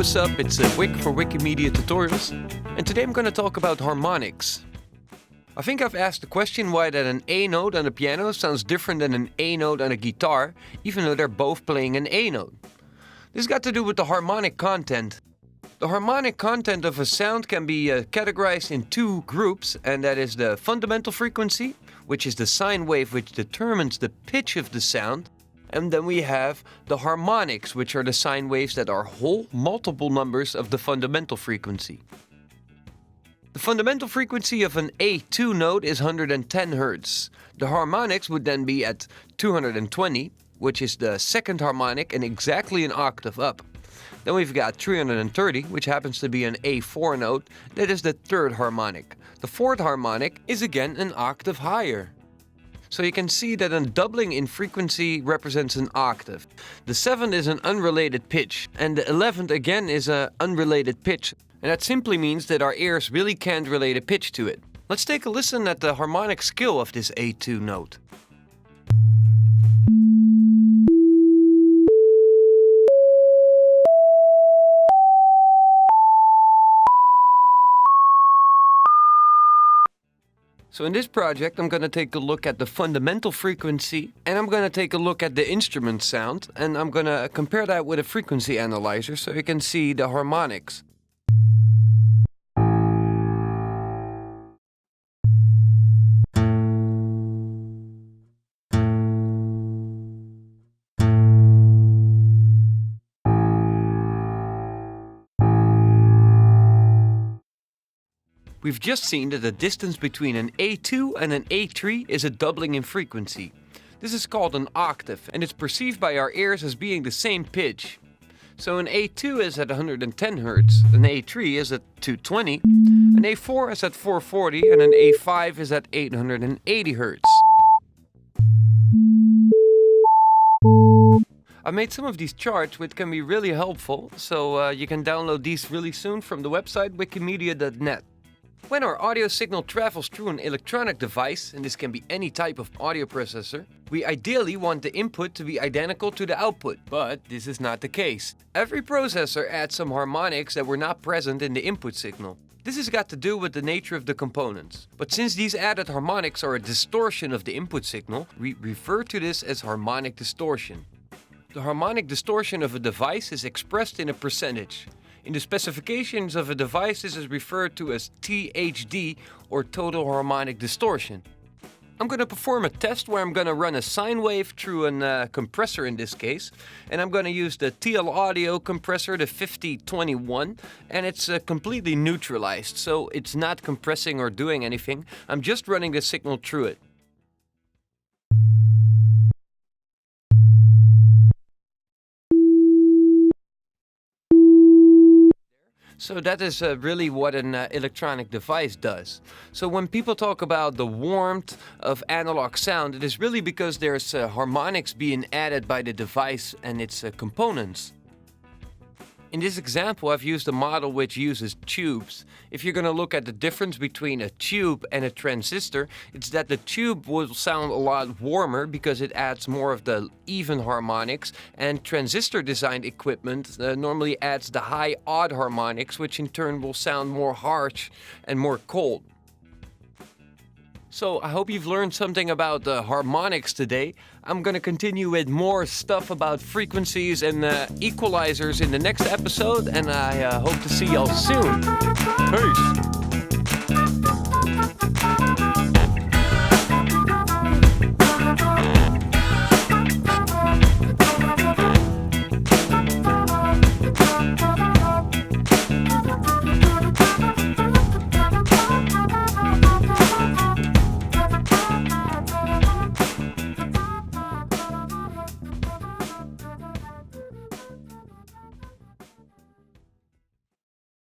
what's up? It's Wick for Wikimedia Tutorials, and today I'm going to talk about harmonics. I think I've asked the question why that an A note on a piano sounds different than an A note on a guitar, even though they're both playing an A note. This got to do with the harmonic content. The harmonic content of a sound can be categorized in two groups, and that is the fundamental frequency, which is the sine wave which determines the pitch of the sound, and then we have the harmonics, which are the sine waves that are whole multiple numbers of the fundamental frequency. The fundamental frequency of an A2 note is 110 Hz. The harmonics would then be at 220, which is the second harmonic and exactly an octave up. Then we've got 330, which happens to be an A4 note, that is the third harmonic. The fourth harmonic is again an octave higher. So you can see that a doubling in frequency represents an octave. The 7th is an unrelated pitch, and the 11th again is an unrelated pitch. And that simply means that our ears really can't relate a pitch to it. Let's take a listen at the harmonic scale of this A2 note. So in this project, I'm going to take a look at the fundamental frequency, and I'm going to take a look at the instrument sound, and I'm going to compare that with a frequency analyzer so you can see the harmonics. We've just seen that the distance between an A2 and an A3 is a doubling in frequency. This is called an octave, and it's perceived by our ears as being the same pitch. So an A2 is at 110 Hz, an A3 is at 220, an A4 is at 440, and an A5 is at 880 Hz. I made some of these charts which can be really helpful, so you can download these really soon from the website wikimedia.net. When our audio signal travels through an electronic device, and this can be any type of audio processor, we ideally want the input to be identical to the output, but this is not the case. Every processor adds some harmonics that were not present in the input signal. This has got to do with the nature of the components. But since these added harmonics are a distortion of the input signal, we refer to this as harmonic distortion. The harmonic distortion of a device is expressed in a percentage. In the specifications of a device, this is referred to as THD, or total harmonic distortion. I'm going to perform a test where I'm going to run a sine wave through a compressor in this case, and I'm going to use the TL Audio compressor, the 5021, and it's completely neutralized, so it's not compressing or doing anything. I'm just running the signal through it. So that is really what an electronic device does. So when people talk about the warmth of analog sound, it is really because there's harmonics being added by the device and its components. In this example, I've used a model which uses tubes. If you're going to look at the difference between a tube and a transistor, it's that the tube will sound a lot warmer because it adds more of the even harmonics, and transistor designed equipment normally adds the high odd harmonics, which in turn will sound more harsh and more cold. So I hope you've learned something about harmonics today. I'm going to continue with more stuff about frequencies and equalizers in the next episode, and I hope to see y'all soon. Peace!